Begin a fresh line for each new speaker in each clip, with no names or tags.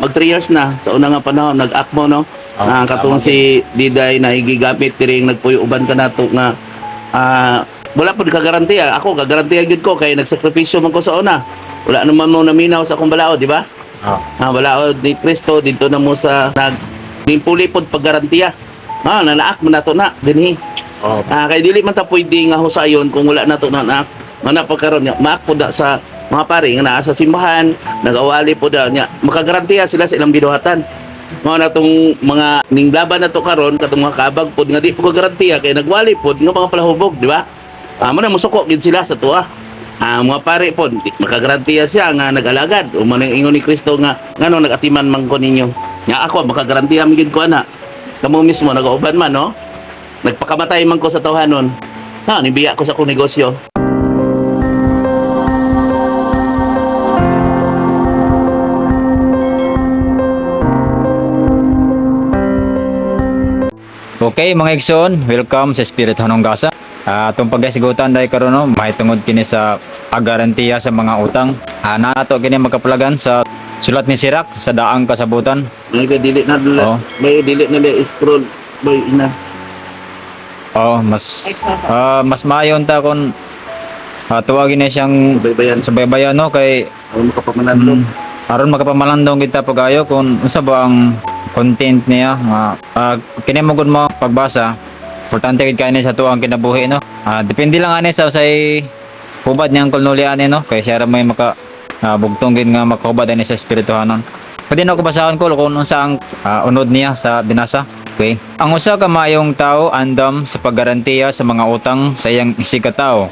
mag 3 years na sa una nga panahon nag-akmo no. Katong si Diday na gigamit tiring nagpuyo uban ka nato nga wala pud ka garantiya. Ako gagarantiya gyud ko kay nagsakripisyo man ko sa una. Wala naman mo naminaw sa akong balaod, di ba? Balaod ni Kristo dito na mo sa nagpuli pod paggarantiya. Nanaak man nato na dinhi. Kay dili man ta pwede nga husayon kung wala nato nanaak. Mana pagkaron nya maak pod sa mga pari nga naa sa simbahan, nagawali po daw niya, makagarantiya sila sa ilang binuhatan. Mga natong mga ninglaban na to karon katong mga kabag pod nga di po garantiya kay nagwali pod nga mga palahubog, di ba? Mo na musuko gid sila sa tuwa. Mga pari pod makagarantiya siya nga nag-alagad o manang ingon ni Kristo nga ngano nagatiman man ko ninyo. Nya ako makagarantiya mi gid ko ana. Kamo mismo nagauban man no. Nagpakamatay man ko sa tawhanon. Nibiya ko sa akong negosyo.
Okay mga igsoon, welcome sa Spirit Hanonggasa. Atong pagkasigutan dahil karon no, mahitungod kini sa paggarantiya sa mga utang. Nato kini magkapulagan sa sulat ni Sirach sa daang kasabutan.
May dili na dula. May dili na scroll boy ina.
Mas mayon ta kon tuwagin na siyang subaybayan no kay
makapamalandong.
Aron makapamalandong kita pagayo kung unsa ba ang content niya. Kini mo gud mo pagbasa. Importante gid kani sa tuang kinabuhi no. Depende lang ani sa usay hubad niyang kulnulian no kay siya ra may maka bugtong gid nga makahubad ani sa espirituhanon. Pwede na ko basahon ko kung unsa ang unod niya sa binasa. Okay. Ang usa ka maayong tao andam sa paggarantiya sa mga utang sa iyang isikatawo.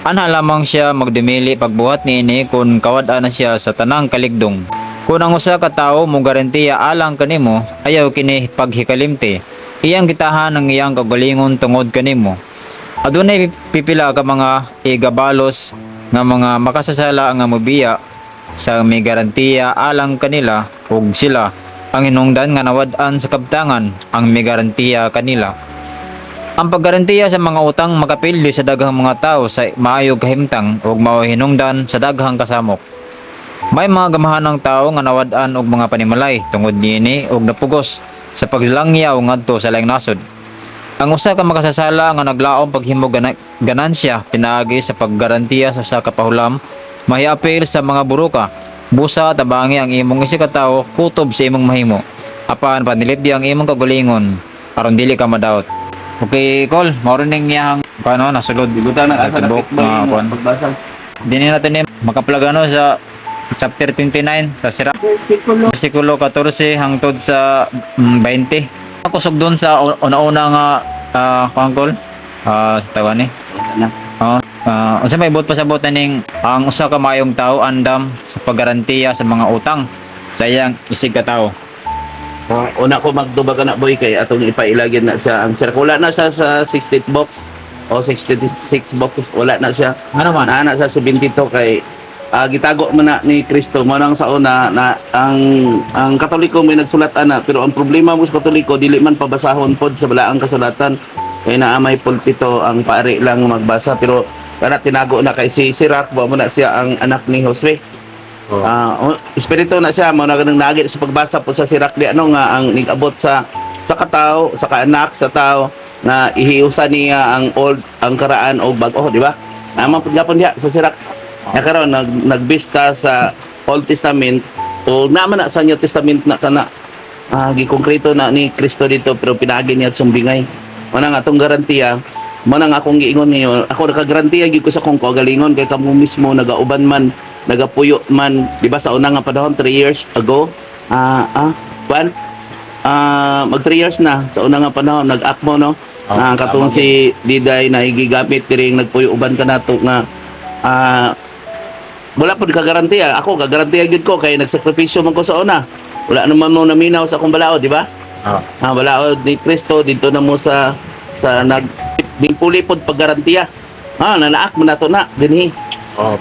Ana lamang siya magdumili pagbuhat niini kung kawad-an na siya sa tanang kaligdong. Kung ang usa ka tawo mo garantiya alang kanimo, ayaw kini paghikalimti. Iyang gitahan ang iyang kagalingon tungod kanimo. Adunay pipila ka mga igabalos nga mga makasasala nga mobiya sa may garantiya alang kanila ug sila ang hinungdan nga nawad-an sa kabtangan ang may garantiya kanila. Ang paggarantiya sa mga utang makapildi sa daghang mga tao sa maayong kahimtang ug mao hinungdan sa daghang kasamok. May mga gamahanang tao nga nawad-an og mga panimalay tungod niini og napugos sa paglangyaw ngadto sa laing nasod. Ang usa ka makasasala nga naglaom paghimo ganansya pinaagi sa paggarantiya sa usa ka pahulam mahiapil sa mga buruka. Busa tabangi ang imong isikatawo kutob sa imong mahimo. Apan panilipdi ang imong kagulingon aron dili ka madaot. Okay, Col, mao ning iyang paano nasulod
Buta na asa na pagbasa.
Dini natin ni makaplagano sa chapter 29 sa Sirach versikulo 14 hangtod sa 20. Kusog doon sa una-una nga Col sa tawan ni. Unsa may ibot pasabot ning ang usa ka maayong tao andam sa paggarantiya sa mga utang sa iyang isikatawo.
Una ko magdubag na boy kay atong ipailagyan na siya ang Sirach. Wala na siya sa 60th box o 66 box, wala na siya.
Ano man?
Na sa 72 kay gitago man na ni Kristo mo nang sa una na ang Katoliko may nagsulat ana pero ang problema mo sa Katoliko dili man pabasahon pod sa balaang kasulatan kay naa may pulpito ang pari lang magbasa pero para tinago na kay si Sirach mo na siya ang anak ni Josue. Espiritu na siya mo na ganang nagit sa pagbasa po sa Sirach di ano nga ang nigabot sa katao sa kaanak sa tao na ihiusa niya ang karaan o bag-o di ba? Naman pud gapon diha sa Sirach. Karon nagbista sa Old Testament o naman na sa New Testament na kana gikonkreto na ni Kristo dito pero pinagi niya at sumbingay. Mo na nga atong garantiya mo na nga akong giingon niyo ako nakagarantiya gyud ko sa akong kagalingon kay kamo mismo nagauban man nagapuyo man di ba sa una nga panahon 3 years ago mag 3 years na sa una nga panahon nag-akmo no katong si Diday na gigamit tiring nagpuyo uban ka nato nga wala pud ka garantiya. Ako gagarantiya gyud ko kay nagsakripisyo man ko sa una. Wala naman mo naminaw sa akong balaod, di ba? Balaod ni Kristo dito na mo sa nagpuli pod paggarantiya. Nanaak man nato na dinhi.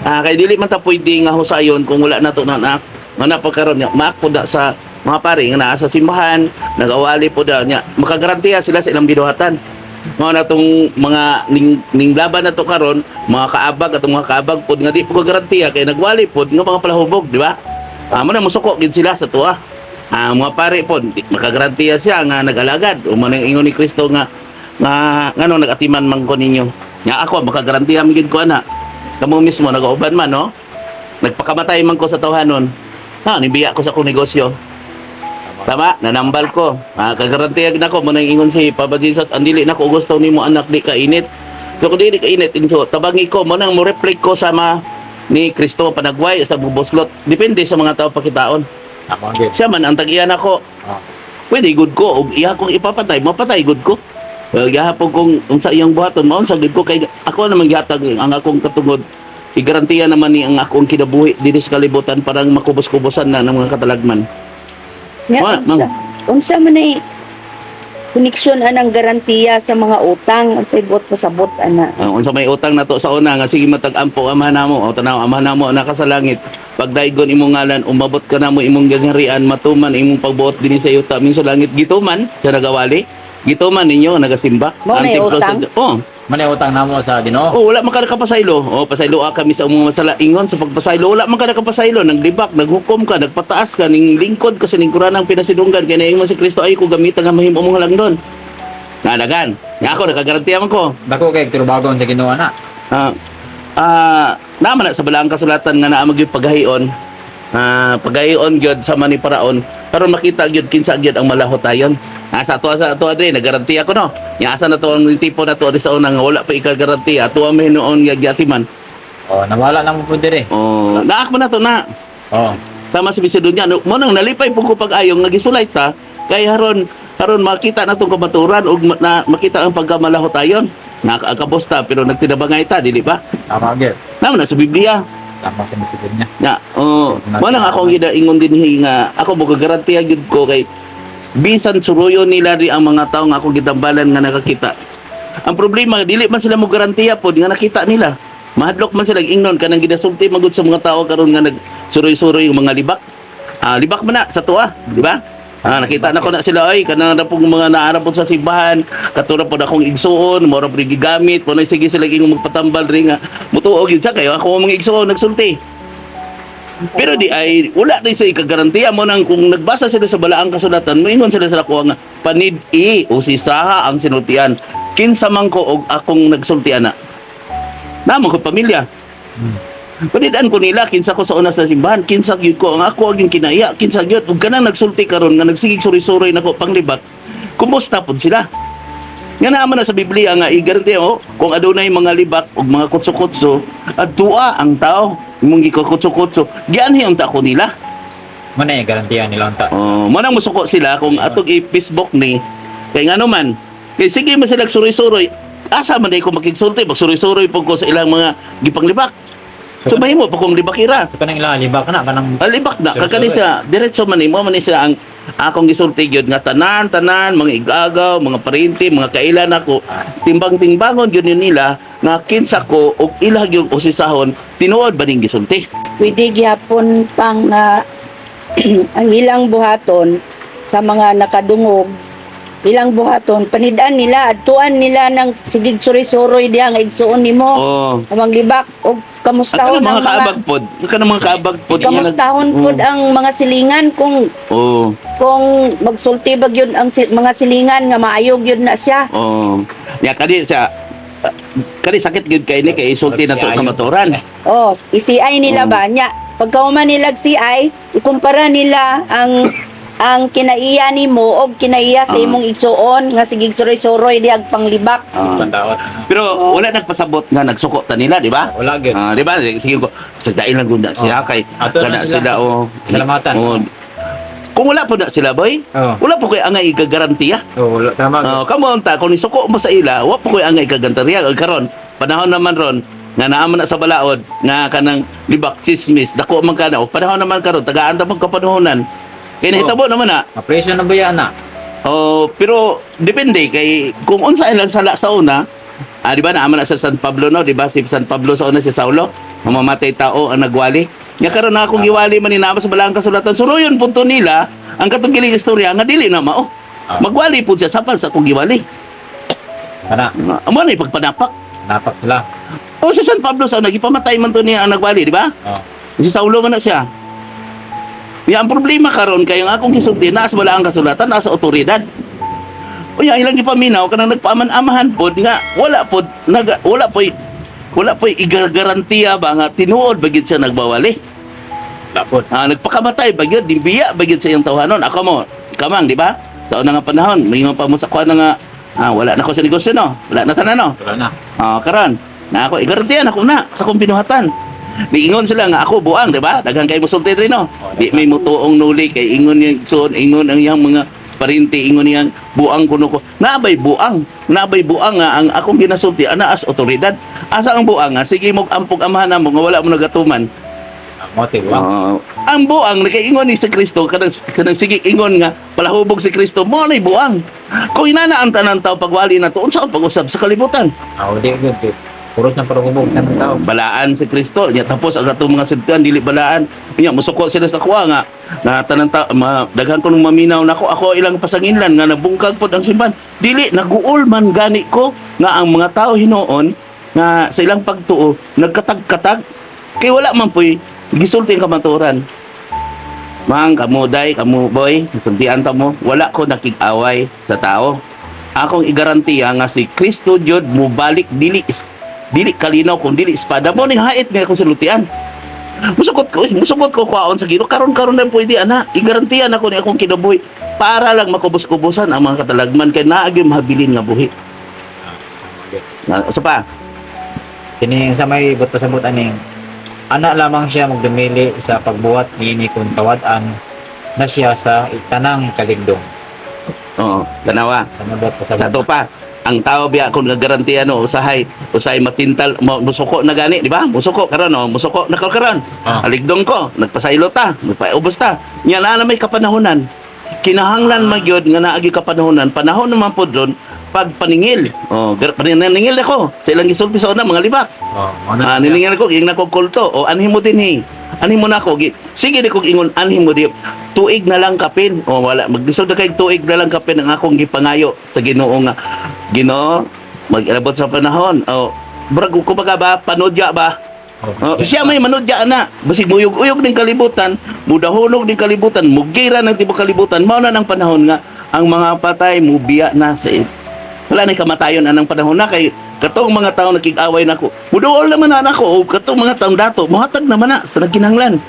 Kay dili man ta pwede nga husayon kung wala nato nanaak. Mana pagkaron nya maak pod sa mga pari nga naa sa simbahan, nagawali pod nya makagarantiya sila sa ilang binuhatan. Mga natong mga ninglaban na to karon mga kaabag atong mga kaabag pod nga di po garantiya kay nagwali pod nga mga palahubog di ba Amo na musuko gid sila sa tuwa. Mga pare po, makagarantiya siya nga nag-alagad. O man ingon ni Kristo nga ngano nagatiman man ko ninyo. Nga ako makagarantiya man gid ko ana. Kamo mismo nag-uban man no. Nagpakamatay man ko sa tawhanon. Nibiya ko sa kong negosyo. Tama, nanambal ko. Kagarantiya na ko mo nang ingon si Papa Jesus, andili na ko gusto nimo anak di ka init. So kung di ka init inso, tabangi ko mo nang mo reflect ko sama ni Kristo panagway sa buboslot. Depende sa mga tao pakitaon.
Tama gid.
Siya man ang tag-iya nako. Pwede good ko og iya kong ipapatay, mapatay good ko. Gihapon kung unsa iyang buhaton mao sa good ko kay ako naman gihatag ang akong katungod. Igarantiya naman ni ang akong kinabuhi dito sa kalibutan parang makubos-kubosan na ng mga katalagman.
Nga,
Wala,
unsa man ay koneksyon anang garantiya sa mga utang unsa ibot mo sabot ana.
Unsa may utang nato sa una nga sige matag-ampo amahan namo o tanaw amahan namo naka sa langit. Pagdaygon imong ngalan umabot ka namo imong gangarian matuman imong pagbuot dinhi sa yuta min sa langit gituman sa nagawali. Gituman ninyo nagasimba.
Mo may utang?
Manay utang namo sa Ginoo.
Wala man ka nakapasaylo. Pasaylo kami sa umong masala ingon sa pagpasaylo. Wala man ka nakapasaylo. Naglibak, naghukom ka, nagpataas ka, ning lingkod ka sa lingkuranang pinasidunggan. Kaya naingon si Kristo ay ko gamitan nga mahimo mong lang doon. Nadagan. Nga ako, nakagarantiya man ko.
Dako kay tirubagon sa Ginoo na.
Naman na sa balaang kasulatan nga naamag yung paghahion. Paghahion gyud sa mani paraon. Karon makita gyud kinsa gyud ang malahotayon. Sa ato din nagarantiya ko no. Asa na to ang tipo na to sa unang wala pa ikagarantiya. Ato ang noon nga gyatiman.
Nawala na mo pud dire.
Naak man na to na. Sama si Bisido niya mo nang nalipay pug ko pag-ayong nagisulay ta kay haron makita na tong kamaturan ug makita ang pagkamalahotayon. Nakakabosta pero nagtinabangay ta dili ba?
Tama gid.
Naman na sa Biblia.
Tama sa message niya.
Mo nang ako gidaingon dinhi nga ako mo gagarantiya gyud ko kay bisan suruyo nila ri ang mga tawo nga ako gitambalan nga nakakita. Ang problema dili man sila mo garantiya pod nga nakita nila. Mahadlok man sila ingnon kanang gidasulti magud sa mga tawo karon nga nagsuroy-suroy yung mga libak. Libak man na sa tuwa, di ba? Nakita na ko na sila ay kanang na pong mga naarapon sa simbahan, katulad po akong igsuon, mora po gigamit, po na sige sila ingong magpatambal ring mutuog yun sa kayo ako mga igsuon nagsulti. Pero di ay wala rin sa ikagarantiya mo nang kung nagbasa sila sa balaang kasulatan moingon sila sa kuha nga panid-i o sisaha ang sinultian kinsa man ko og akong nagsultian na namo ko pamilya. Panidaan ko nila kinsa ko sa una sa simbahan kinsa gyud ko ang ako aging kinaiya kinsa gyud ug kanang nagsulti karon nga nagsigig suri-suri nako panglibak kumusta pud sila nga naman na sa Biblia nga igarantiya kung adunay mga libak ug mga kutso-kutso adtua ang tao imong gikakutso-kutso gianhi unta ko nila
Manay garantiya nila unta.
manang musuko sila kung atog i-Facebook ni kay ngano man kay sige man sila suri-suri asa man ay ko makigsulti magsuri-suri pug ko sa ilang mga gipanglibak so mahimo pa kung libakira
So kanang ilang libak na kanang
libak na kakani sa diretso man mo man siya ang akong gisulti gyud nga tanan mga igagaw mga parinti mga kailan ako timbang-timbangon gyud nila nga kinsa ko og ilag yung usisahon tinuod ba ning gisulti
Pwede gyapon pang ang ilang buhaton sa mga nakadungog ilang buhaton panidaan nila adtuan nila ng sigig suri-suroy diha nga igsuon nimo amang libak og kamustahon
mga
ang
kaabagpod mga kaabagpod
kamustahon pud ang mga silingan kung magsulti ba gyud ang mga silingan nga maayog gyud na siya.
Ya kani sakit gyud kay ni kay isulti na to kamaturan.
ICI nila ba nya pagkauman nila CI ikumpara nila ang kinaiya nimo og kinaiya sa imong igsuon nga sigig suroy-suroy di ag panglibak.
pandaot.
Pero wala nagpasabot nga nagsuko ta nila, di ba?
Wala gyud.
Di ba? Sige ko sagdain lang gunda siya kay
Ato
kana
na
sila
salamatan.
Kung wala po na sila boy, wala po koy angay igagarantiya.
Wala tama.
Kamo unta kung isuko mo sa ila, wala po koy angay igagarantiya karon. Panahon naman ron nga naamo na sa balaod nga kanang libak chismis dako man kana panahon naman karon tagaan ta pag kapanahonan. Kaya nahitabo naman na.
Presyo na ba yan na?
Pero depende kay kung unsa ilang sala sa una. Di ba naman na sa San Pablo no, di ba? Si San Pablo sa una si Saulo, mamamatay tao ang nagwali. Nga karon na akong giwali man ni sa balaang kasulatan. Suruyon punto nila ang katong giling istorya nga dili na mao. Magwali pud siya sapan sa akong giwali.
Kana.
Amo na pagpanapak.
Napak sila.
Si San Pablo sa una gipamatay man to niya ang nagwali, di ba? Si Saulo man na siya. Ya, ang problema karon kay ang akong gisulti naas wala ang kasulatan nasa otoridad. Unya ilang gipaminaw kanang nagpaaman-amahan pod nga wala pod wala po igagarantiya ba nga tinuod bagid siya nagbawali.
Lapot.
Nagpakamatay bagid dimbiya bagid sa iyang tawhanon. Ako mo kamang di ba? Sa una nga panahon, mingon pa mo sa kuan nga wala na ko sa negosyo no. Wala na tanan no.
Wala na.
Karon na ako igarantiyan ako na sa kong binuhatan. Niingon sila nga ako buang, di ba? Daghang kay musulti rin no. Di may mutuong nuli kay ingon yung suon, ingon ang iyang mga parinti, ingon niyang buang kuno ko. Nabay buang nga ang akong ginasulti ana as otoridad. Asa ang buang nga sige mo ampog amahan mo nga wala mo nagatuman.
Motive ba?
Ang buang nakaingon ni sa Kristo kanang sige ingon nga palahubog si Kristo mo nay buang. Kung inana ang tanan tawo pagwali na to unsa ang pag-usab sa kalibutan?
Di good. Puros ng parugubog ng tao.
Balaan si Kristo nya tapos ang atong mga sidtuan dili balaan nya musuko sila sa kuha nga na tanan ta daghan ko nung maminaw nako ako ilang pasanginlan nga nabungkag pod ang simbahan dili naguol man gani ko nga ang mga tao hinuon nga sa ilang pagtuo nagkatag-katag kay wala man poy gisulti ang kamaturan. Mang kamuday kamu boy sultian ta mo wala ko nakig-away sa tao. Akong igarantiya nga si Kristo jud mubalik dili kalinaw kung dili espada mo ning hait nga akong sultian. Musukot ko kwaon sa Ginoo karon na pwede ana igarantiya nako ni akong kinabuhi para lang makubos-kubosan ang mga katalagman kay naa gyud mahabilin nga buhi. Sa pa
Kini sa may buot pasabot aning ana lamang siya magdumili sa pagbuhat niini kung tawad-an na siya sa tanang kaligdong.
tanawa.
Sa buot
Sa
pasabot.
to pa ang tao biya kung nagarantiya no usahay matintal musuko na gani di ba musuko karon musuko na karon aligdong ko nagpasaylo ta nagpaubos ta nya na may kapanahonan kinahanglan magyod nga naagi kapanahonan panahon naman pod ron pagpaningil paningil ako sa ilang gisulti sa una mga libak niningil ko ging nako kulto anhin mo dinhi anhin mo nako sige di ko ingon anhin mo di tuig na lang kapin wala magdisod na kay tuig na lang kapin ang akong gipangayo sa Ginoo nga Ginoo mag-abot sa panahon brag ko ba panodya ba siya may manodya na basig muyog-uyog ning kalibutan mudahulog ning kalibutan mugira ng tibok kalibutan mao na ng panahon nga ang mga patay mubiya na sa wala na kamatayon anang panahon na kay katong mga tao nakig-away nako muduol naman na nako katong mga taong dato mohatag naman na sa naginahanglan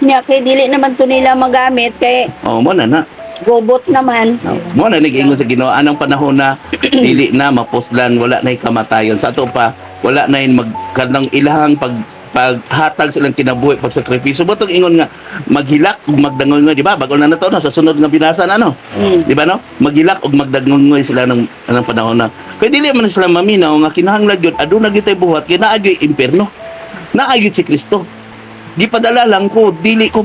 Nya kay dili naman to nila magamit kay
mo na
robot naman.
mo na nag-ingon sa Ginoo anang panahon na dili na mapuslan wala na kamatayon sa ato pa wala na magkanang ilahang paghatag silang kinabuhi pagsakripisyo butong ingon nga maghilak ug magdangon nga di ba bago na nato sa sunod nga binasa na di ba no maghilak ug magdangon sila ng panahon na kay dili man sila maminaw nga kinahanglan gyud aduna gyud tay buhat kay naa gyud impierno naa gyud si Kristo gipadala lang ko dili ko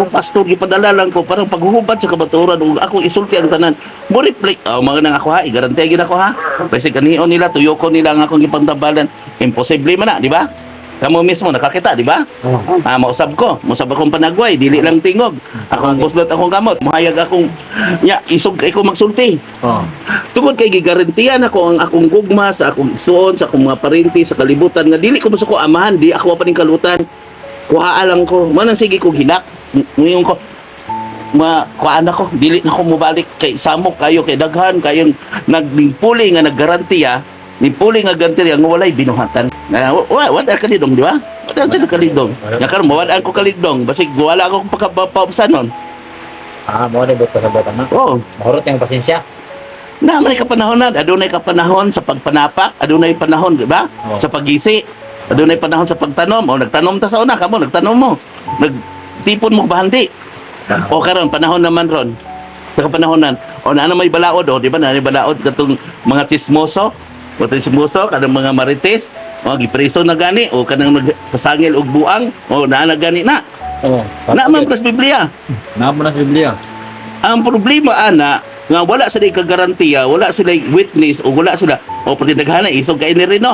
pastor gipadala lang ko parang paghuhubad sa kabaturan ug ako isulti ang tanan mo reflect mga nang ako ha igarantiya gid ako ha basic kanion nila tuyokon nila ang akong gipantabalan imposible man na di ba kamo mismo nakakita di ba mausab akong panagway dili lang tingog akong buslot akong kamot mohayag akong isog kay ko magsulti tungod kay gigarantiyan ako ang akong gugma sa akong igsoon sa akong mga parinti sa kalibutan nga dili ko masuko amahan di ako pa ning kalutan kuha lang ko manang sige ko hilak ngayon ko kuhaan ako dili na ko mobalik kay samok kayo kay daghan kayong nagpuli nga naggarantiya ni puli nga garantiya nga walay binuhatan wala kalidong di ba wala sila kalidong nya karon mawala ko kalidong basig wala ako pagkapaubsanon
mo na buot pasabot na mahurot yung pasensya
na may kapanahon adunay kapanahon sa pagpanapak adunay panahon di ba sa pagisi adunay panahon sa pagtanom nagtanom ta sa una kamo nagtanom mo nagtipon mo bahandi karon panahon naman ron sa kapanahonan na may balaod di ba na may balaod katong mga chismoso kanang mga marites gipreso na gani kanang nagpasangil og buang na gani na man plus Biblia ang problema ana nga wala sila kagarantiya wala sila witness o wala sila pati daghana isog kay ni rin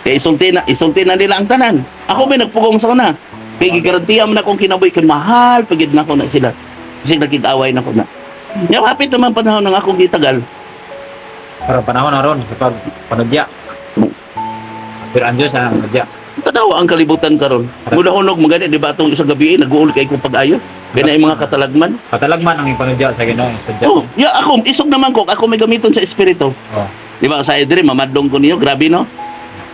kaya isulti na nila ang tanan. Ako may nagpugong sa una. Kaya gigarantiya man akong kinabuhi kay mahal pagid na ko na sila. Kasi nakig-away na ko na. Nya hapit naman panahon ng akong gitagal.
Para panahon na ron sa pagpanadya. Pero anjo sa panadya.
Tanaw tawa ang kalibutan karon. Mula-unog magani di ba atong isang gabi nag-uul kay ko pag-ayo. Kaya yung mga katalagman.
Katalagman ang ipanudya sa Ginoo, sadya.
Oh, ya ako isog naman ko ako may gamiton sa espiritu.
Oh.
Di ba sa idri mamadlong ko niyo, grabe no.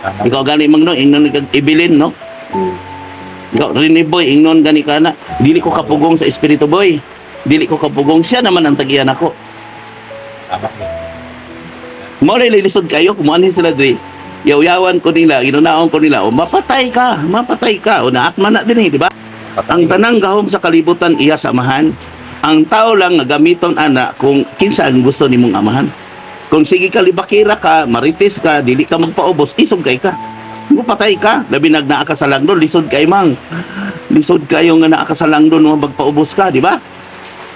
Tama.
Ikaw gani magno ingnon kag ibilin no.
Mm.
Ikaw rini boy ingnon gani kana. Dili ko kapugong sa espiritu boy. Dili ko kapugong siya naman ang tagiyan ako.
Tama gyud.
Mo na lilisod kayo kumuan sila diri. Yaw-yawan ko nila, ginunaon ko nila, o mapatay ka, o naakman na din di ba? Ang tanang gahom sa kalibutan iya sa amahan. Ang tao lang nga gamiton ana kung kinsa ang gusto nimong amahan. Kung sige ka libakira ka, marites ka, dili ka magpaubos, isog kay ka. Mo patay ka, labi nagnaa ka sa langdon, lisod kay mang. Lisod kayo nga naa ka sa langdon mo magpaubos ka, di ba?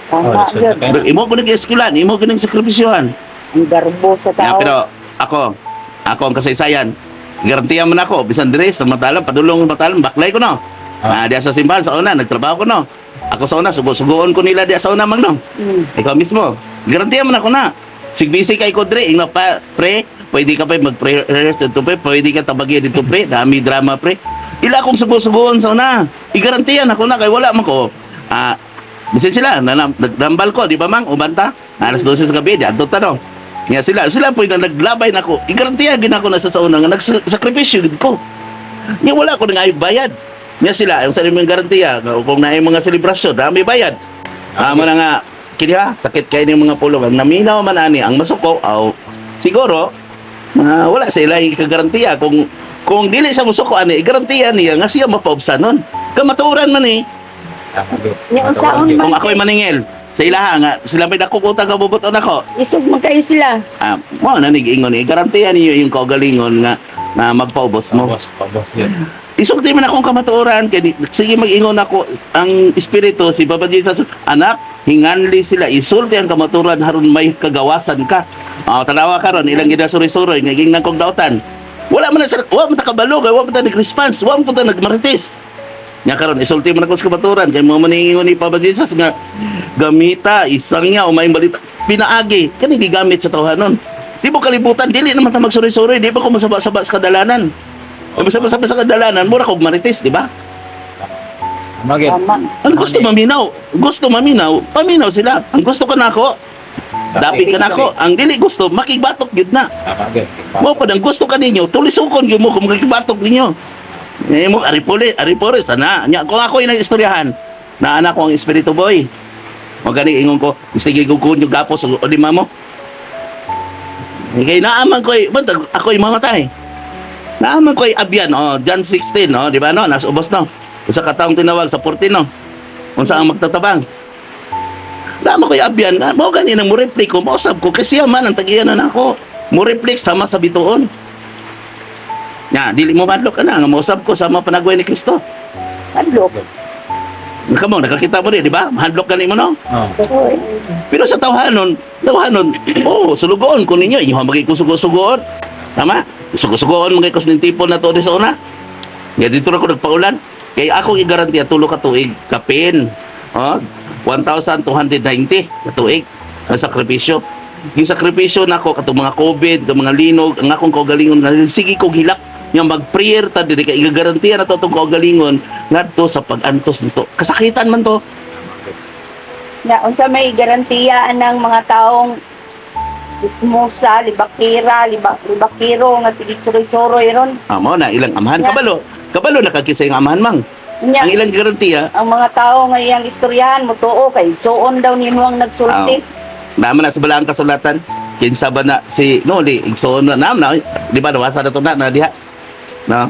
Tama
so,
yun.
okay.
Imo ko nag-eskulan, imo ko sakripisyohan.
Ang garbo sa
Yeah,
tao.
pero ako ang kasaysayan. Garantiya man ako, bisan dire sa matalam, padulong matalam, baklay ko no. Diya sa simbahan sa una, nagtrabaho ko no. Ako sa una, sugo-sugoon ko nila diya sa una mag no.
Mm.
Ikaw mismo, garantiya man ako na. Sigbisi kay ko dire, ingno pa pre, pwede ka pa mag-prayers dito pre, pwede ka tabagyan dito pre, dami drama pre. Ila akong sugo-sugoon sa una. Igarantiyan ako na kay wala man ko. Bisin sila, nagrambal ko, di ba mang, ubanta? Alas 12 sa gabi, diyan to tanong. Nga sila po na naglabay na ako. Igarantiya gina ko na sa una nga nagsakripisyo gid ko. Nga wala ko nang ayog bayad. Nga sila ang sa imong garantiya kung naay mga selebrasyon, dami bayad. Mo na nga kini ha, sakit kay ni mga pulong ang naminaw man ani ang masuko aw siguro wala sa ilay kagarantiya kung dili sa musuko ani garantiya niya nga siya mapaubsan nun. Kamaturan man ni
Tama gyud.
Yung unsaon man
kung ako'y maningil sa ilaha nga sila may nakukutang kabubuton ako.
isog man kayo sila.
Mo na nig-ingon garantiya niyo yung kaugalingon nga na magpaubos mo.
Pabos yun.
Isulti man akong kamatuoran kay sige mag-ingon ako ang espiritu si Baba Jesus anak hinganli sila isulti ang kamatuoran haron may kagawasan ka. Tanawa karon ilang gida suri-suri nga ging nang kog dautan. Wala man sa wa man ta kabalo kay wa man ta nag-response, wa man ta nagmarites. Nya karon isulti man ako sa kamatuoran kay mo man ingon ni Baba Jesus nga gamita isang niya o may balita pinaagi kani gigamit sa tawhanon. Di mo kalibutan dili naman ta magsuri-suri, di ba ko masaba-saba sa kadalanan. Masaba-saba sa kadalanan mura kog marites, di ba?
Tama gyud.
Tama.
Ang gusto maminaw, paminaw sila. Ang gusto ka nako, dapit ka nako. Ang dili gusto, makibatok gyud na.
Tama gyud.
Mo pa ang gusto ka ninyo, tulisukon gyud mo kung makibatok ninyo. Mo aripore sana. Nya kung ako inang istoryahan, na anak ko ang espiritu boy. Mo gani ingon ko, sige ko kun yung gapos o lima mo. Kaya naaman ko ako'y mamatay. Naaman ko abyan, John 16, di ba no? Nasa ubos no. Sa kataong tinawag sa 14 no. Kung saan magtatabang. Naaman ko abyan, mo gani nang mo reflect ko, mausap ko kasi man ang tagiyanan ako. Mo reflect sama sa bituon. Nya, dili mo madlok ka na nga mausap ko sama panagway ni Kristo.
Adlok.
Kamo nakakita mo di ba? Mahadlok gani mo no.
Oh.
Pero sa tawhanon, sulugoon ko ninyo, inyo magi ko sugo-sugoon. Tama? Sugo-sugoon magi ko sa tipo na to di sa una. Nga dito na ko nagpaulan. Kaya ako i-garantiya tulo ka tuig kapin. 1,290 ka tuig ang sakripisyo. Yung sakripisyo nako katong mga COVID, mga linog, ang akong kaugalingon nga sige kog hilak yang mag-prayer ta diri kay igagarantiya na to tong kaugalingon ngadto sa pag-antos nito. Kasakitan man to.
Na unsa may garantiya ng mga taong chismosa, libakiro nga sige suroy-suroy ron.
Amo na ilang amahan
Yeah.
kabalo nakakisa yung amahan mang.
Nya,
Ang ilang garantiya
ang mga tao nga iyang istoryahan mo tuo kay suon daw nimo ang nagsulti.
naman na sa balaang kasulatan kinsa ba na si Noli igsoon na di ba nawasa na to na diha no.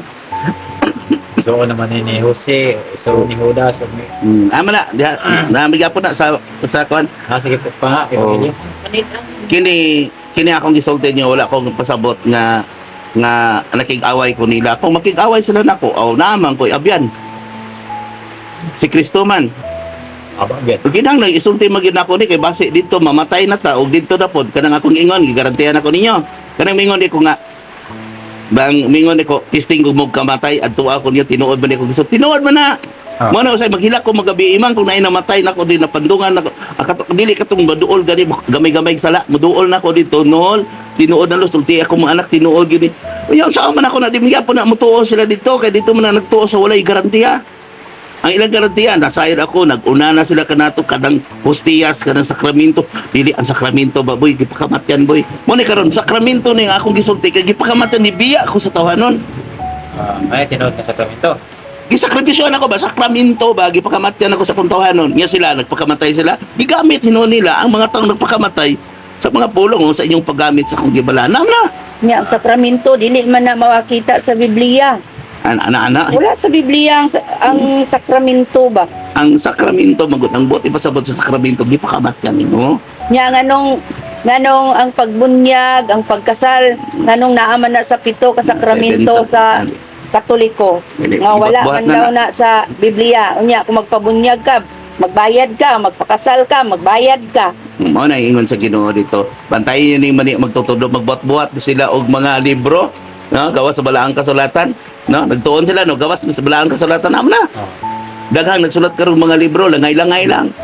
So naman ni Jose, so ni Judas,
Ama na diha namigya po na sa kuan.
sige pa nga,
Oh. Kini akong gisulti niyo wala akong pasabot nga nakig-away ko nila. Kung makig-away sila nako, naman ko abyan. Si Kristo man.
abang gyud.
Ug kinang nag-isulti magid nako ni kay base dito mamatay na ta ug dito na pod kanang akong ingon gigarantiyan ako ninyo. Kanang mingon di ko nga mingon ko testing ko mo kamatay adto ako niyo tinuod man ko gusto. Tinuod man na.
Ah.
Mo na usay maghila ko magabi imang kung naay namatay nako din napandungan nako. Dili katong maduol gani gamay-gamay sala muduol nako dito nol. Tinuod na lo sulti ako mga anak tinuod gyud. Unya sa man ako na di po na mutuo sila dito kay dito man na nagtuo sa walay garantiya. Ang ilang garantiya nasayod ako nag-una na sila kanato kadang hostiyas kadang sakramento dili ang sakramento ba boy gipakamatyan boy. Mo ni karon sakramento ning akong gisulti kay gipakamatyan ni biya ko sa tawanon.
Ay, tinood ka sa Sakramento.
Gisakripisyohan ako ba? Sakramento ba? Gipakamatyan ako sa kuntawanon. Nga sila, nagpakamatay sila. Gigamit hinuon nila ang mga taong nagpakamatay sa mga pulong o sa inyong paggamit sa kong gibalanam na.
Nya ang sakramento dili man na makita sa Biblia.
Ana.
Wala sa Biblia ang sakramento ba?
Ang sakramento, magod ang buti pasabot sa sakramento, gipakamatyan mo.
Nya nganong ang pagbunyag, ang pagkasal, nganong naaman na sa 7 ka sakramento sa Katoliko.
Dili,
Nga wala
buhat
man
na
daw na sa Biblia. Unya kung magpabunyag ka, magbayad ka, magpakasal ka, magbayad ka.
Mao na ingon sa Ginoo dito. Bantayin niyo ni mani magtutudlo magbuhat-buhat sila og mga libro, no? Gawas sa balaang kasulatan, no? Nagtuon sila no, gawas sa balaang kasulatan amna. Daghang nagsulat karong mga libro, langay-langay lang.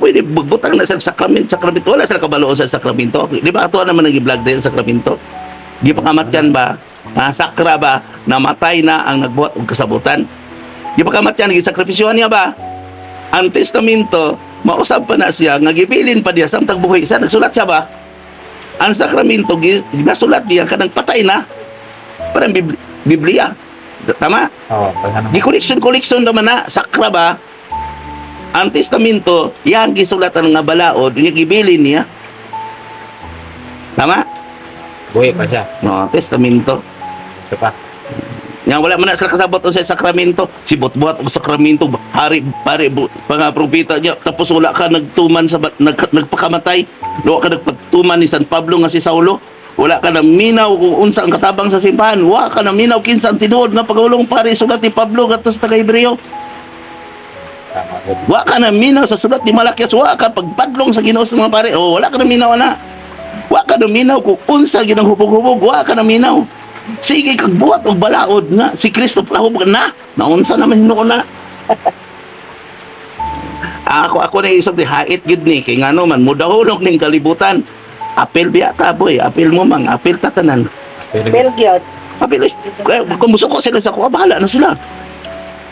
Pwede butang na sa sakramento. Wala sila kabaloon sa sakramento. Di ba ato naman nag-vlog din sa sakramento? Di pa kamatyan ba? Sakra ba? Namatay na ang nagbuhat og kasabutan. Di pa kamatyan, nag-sakripisyohan niya ba? Ang testamento, mausap pa na siya, nga gibilin pa diya samtang buhay siya. Nagsulat siya ba? Ang sakramento, ginasulat niya kanang patay na. Parang Biblia. Tama?
Oo, paghanap.
Di-collection naman na, sakra ba? Ang testamento, yan gisulatan nga balaod, yung gibilin niya. Tama?
Buhay pa siya.
No, testamento.
Ito pa.
Yang wala man na sila kasabot o sa sakramento. Sibot-buhat o sakramento, hari, pare, mga propeta niya. Tapos wala ka nagtuman sa, nagpakamatay. Wala ka nagpagtuman ni San Pablo nga si Saulo. Wala ka na minaw kung unsa ang katabang sa simbahan. Wala ka na minaw kinsa ang tinuod nga pagulong pare sulat ni Pablo gato sa taga-Hebreo.
Tama. Good.
Wa ka na minaw sa sulat ni Malakias, wa ka pagpadlong sa Ginoo sa mga pare. Oh, wala ka na minaw na. Wa ka na minaw kung unsa ginang hubog-hubog, wa ka na minaw. Sige kag buhat og balaod nga si Kristo palahub na. Naunsa naman hinuon na. ako na isog di hait gid ni kay ngano man mudahulog ning kalibutan. Apel biya ta boy, apel mo mang, apel tatanan.
Belgiot.
Apel kung musuko sila sa ko, bahala na sila.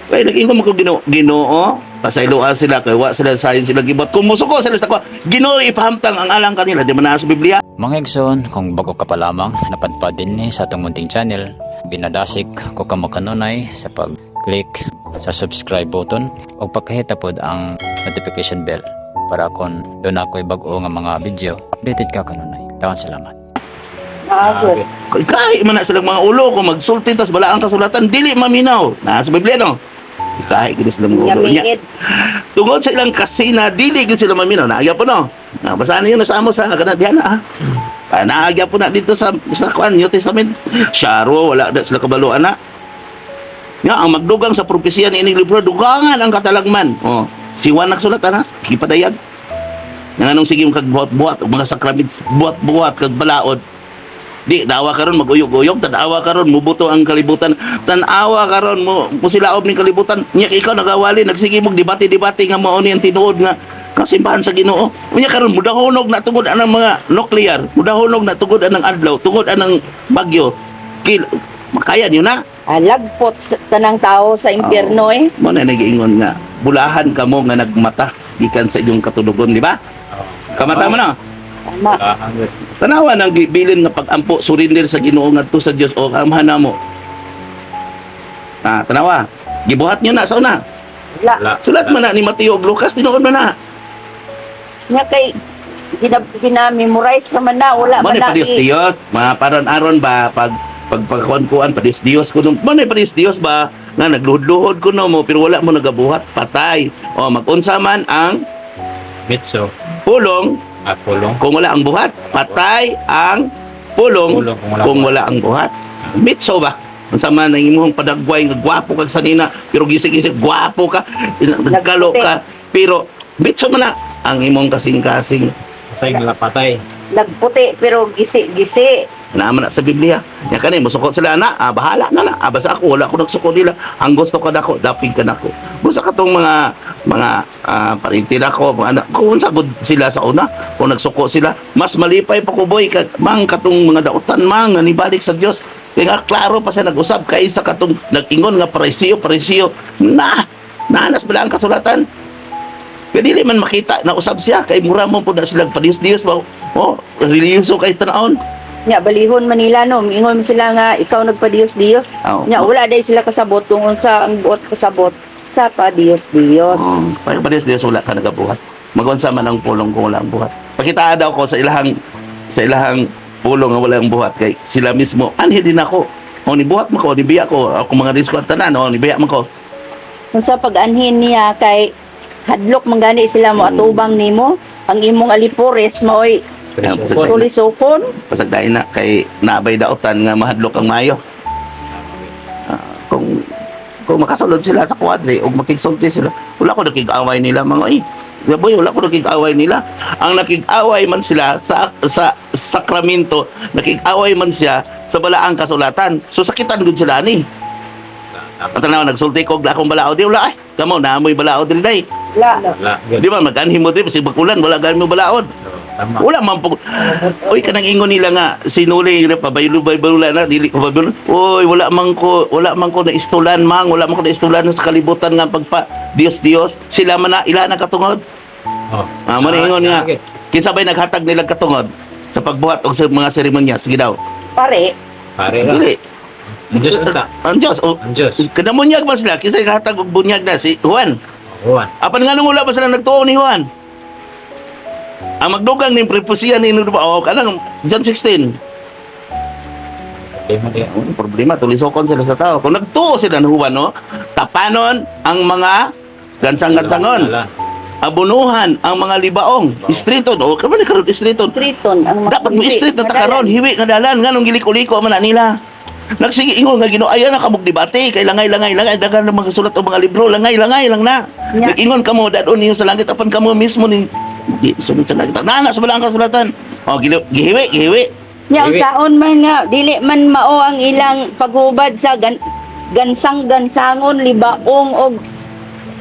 Kaya nag-ingon mo ko Ginoo, pasayloan sila kay wa sila sayon sila gibot. Kung musuko sila sa ko, Ginoo ipahamtang ang alang kanila, di man naa sa Biblia.
Mga igsoon, kung bago ka pa lamang, napadpad din ni sa atong munting channel, binadasik ko ka makanunay sa pag-click sa subscribe button o pagkahita pod ang notification bell para kung doon ako'y bago nga mga video, updated ka kanunay. Tawan salamat.
Good.
Kahit man na silang mga ulo kung magsulti tas bala ang kasulatan dili maminaw. Na sa Biblia no. Kahit gid silang ulo niya.
Yamingit.
Tungod sa ilang kasina dili gid sila maminaw. Naagya po no. Basahan niyo na sa amo sa kanadiana ha. Naagya po na dito sa New Testament. Syaro wala na sila kabaluan na. Nga ang magdugang sa propesya ni ining libro dugangan ang katalagman. Oh, si Juan nagsulat ana, gipadayag. Nganong sige kag buhat-buhat mga sakramento buhat-buhat kag balaod. Di dawa karon maguyog-uyog, tanawa karon mubuto ang kalibutan. Tanawa karon mo silaob ning kalibutan. Nya ikaw nagawali nagsige mog debate-debate nga mao ni ang tinuod nga kasimbahan sa Ginoo. Unya karon mudahonog na tungod anang mga nuclear, mudahonog na tungod anang adlaw, tungod anang bagyo. Makaya niyo na.
Lagpot sa tanang tao sa impyerno eh.
Mo na nagiingon nga bulahan kamo nga nagmata gikan sa inyong katudugon, di ba? Kamata mo na.
Tama.
Tanawa ng gibilin nga pag-ampo surrender sa Ginoo ngadto sa Dios o amahan namo. Tanawa. Gibuhat niyo na sa una.
Wala.
Sulat man na ni Mateo ug Lucas tinuod man na.
Nya kay gina-memorize naman na. Wala man
Mo
na.
pa Dios. Mga paron-aron ba pagkuan pa Dios ko nung mo pa Dios ba nga nagluhod-luhod ko no mo pero wala mo nagabuhat patay. O magunsa man ang
Mitso.
pulong
At pulong.
kung wala ang buhat, patay ang pulong
Pulong
kung wala ang buhat. Mitso ba? Kung sama na imong padagway nga gwapo kag sanina pero gisig-gisig gwapo ka, nagkalo ka pero mitso man na ang imong kasing-kasing.
Patay nga patay.
Nagputi pero gisi-gisi.
Naaman na sa Biblia. Nya kani musukot sila na, bahala na na. Basta ako wala ko nagsuko nila. Ang gusto ko nako, dapig ka nako. Busa katong mga parinti nako, mga anak, kung sagod sila sa una, kung nagsuko sila, mas malipay pa ko boy mang katong mga dautan mang nga nibalik sa Dios. Kaya nga klaro pa sa nag-usab kaysa katong nag-ingon nga parisiyo na nanas bala ang kasulatan. Kaya dili man makita na usab siya kay mura mo po na sila padiyos-diyos ba. Oh, religyoso kay tanahon.
Nya balihon Manila no, mingon sila nga ikaw nagpadiyos-diyos.
Oh.
Nya wala day sila kasabot kung unsa ang buot kasabot sa padiyos-diyos.
Oh, kaya padiyos-diyos wala ka nagabuhat. Magunsa man ang pulong kung wala ang buhat. Pakita daw ko sa ilahang pulong nga wala ang buhat kay sila mismo anhi din ako. O ni buhat mo ko, ni biya ko, ako mga risko at tanan, o ni biya mo ko.
Kung sa pag-anhin niya kay hadlok manggani sila mo atubang nimo, ang imong alipores maoy tulisokon.
Pasagdain na kay naabay daotan nga mahadlok ang mayo. Kung makasulod sila sa kwadre o makigsulti sila, wala ko nakig-away nila mga boy, wala ko nakig-away nila. Ang nakig-away man sila sa sakramento, nakig-away man siya sa balaang kasulatan. So sakitan gud sila ni. Patanaw nagsulti ko akong balaod di wala ay. Kamo na amoy balaod rin day.
Wala.
Di ba mag-anhim mo din kasi bakulan wala gani mo balaod.
Tama.
Wala man po. Oy kanang ingon nila nga sinuli na pabaylo-baylo na dili ko baylo. Oy wala man ko na istulan mang, wala man ko na istulan sa kalibutan nga pagpa Dios sila man na ila na katungod.
Oh.
Mo ingon nga kinsa bay naghatag nila katungod sa pagbuhat og sa mga seremonya sige daw.
Pare,
Pare ra.
Dili.
Ang Diyos unta.
Ang Diyos.
Ang Diyos.
Kadamunyag ba sila? Kinsa naghatag og bunyag na si Juan.
Juan.
Apan nga nung wala ba sila nagtuo ni Juan? Ang magdugang ni prepusiya ni Nuno ba? O kanang John 16. Ang problema tulisokon sila sa tao. Kung nagtuo sila ni Juan, no? Tapanon ang mga gansang-gansangon. Abunuhan ang mga libaong. Istriton. O kaman ni karon istriton.
triton ang
Dapat mo street na takaron, hiwi nga dalan nganong giliko-liko man na nila. Nagsige ingon nga Ginoo ayan na kamog debate kay langay dagan ng mga sulat o mga libro langay lang na.
Nya.
Nag-ingon kamo dadon niyo sa langit apan kamo mismo ni di sunod sa langit. Nana sa balang kasulatan. O gihiwi.
Nya ang
Dili.
saon man nga dili man mao ang ilang paghubad sa gansang-gansangon libaong og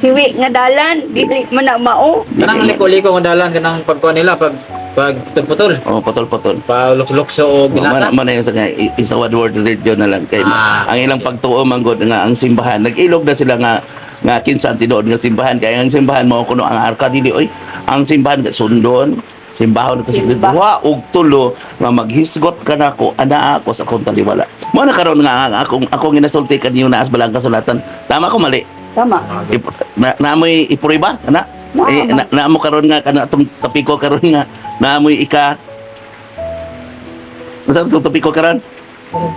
hiwi nga dalan dili man na mao.
Kanang liko-liko nga dalan kanang pagkuha nila pag putol.
O patol-patol.
Paluks-lukso o ginasa.
Man yung sa isa word religion na lang kay ang ilang pagtuo manggod nga ang simbahan nag-ilog na sila nga kinsa ang tinuod nga simbahan kay ang simbahan mao kuno ang arka dili oy ang simbahan nga sundon simbahon ito
Simba.
wa og tulo nga maghisgot ka nako ana ako sa akong taliwala mo na karon nga akong ginasulti kanyo naas balang kasulatan tama ko mali
Tama.
naamoy ipuriba ana naamo karon nga kana atong topiko karon nga naamoy Basta itong topiko karon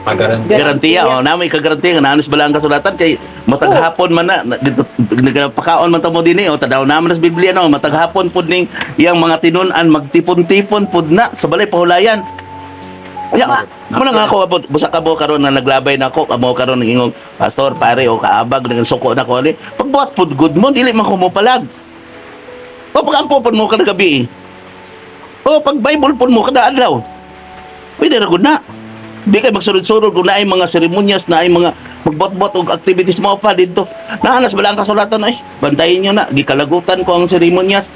Pagaran.
garantiya o naamoy kagarantiya nga naanos balang kasulatan kay matag hapon man na nagpakaon man ta mo dinhi o tadaw naman sa Biblia no matag hapon pud ning iyang mga tinun-an magtipon-tipon pud na sa balay pahulayan. Ya, mo na nga ako abot busa ka mo karon na naglabay na ako amo karon ng ingong pastor pare o kaabag ng suko na ko ni pagbuhat pud good mo dili man ko mo palag. O pagampo pud mo kada gabi. O pag Bible pud mo kada adlaw. Pwede ra gud na. Di kay magsurod-surod kung naay mga seremonyas, naay mga magbot-bot og activities mo pa dito. Nahanas ba lang kasulatan ay bantayin nyo na gikalagutan ko ang seremonyas.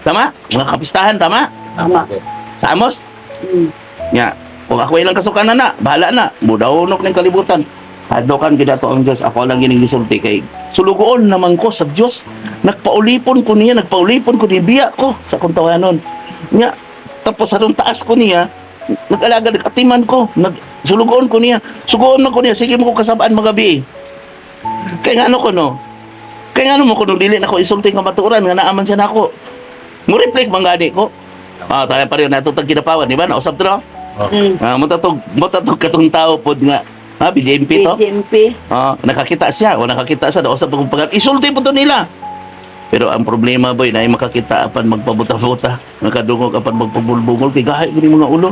Tama? Mga kapistahan tama?
Tama.
Sa Amos? Nya, kung ako ilang kasukan na bahala na. Budawonok ng kalibutan. Hadokan gid ato ang Dios. Ako lang gining gisulti kay sulugoon naman ko sa Dios. Nagpaulipon ko niya biya ko sa kuntawanon. Nya, tapos sa taas ko niya nag-alaga nag-atiman ko nagsulugoon ko niya sugoon ko niya sige mo ko kasabaan magabi kay nga ano ko no kay nga ano mo ko no dili na ko isulti nga maturan nga naaman siya nako mo reflect man gani ko tayo pa rin nato tag kinapawan di ba nausap to no matatog katong tao pod nga BJMP to
BJMP.
nakakita siya nausap akong pag isulti po to nila. Pero ang problema boy na ay makakita apan magpabuta-buta nakadungog apan magpabulbungol kay gahay gini mga ulo.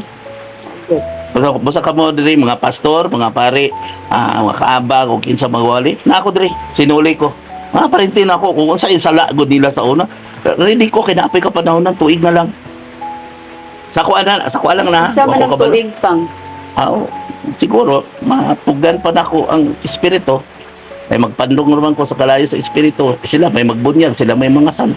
Basta ka mo diri mga pastor, mga pare, mga kaabag o kinsa magwali. Na ako diri, sinuli ko. Parintin ako kung sa isala gud nila sa una. Ready ko kay naapay ka panahon ng tuig na lang. Sa kuan lang na.
Sa man ang
Wako kabalo.
tuig pang.
siguro mapugdan pa nako ang espiritu ay magpandong naman ko sa kalayo sa espiritu. Sila may magbunyag, sila may mga san.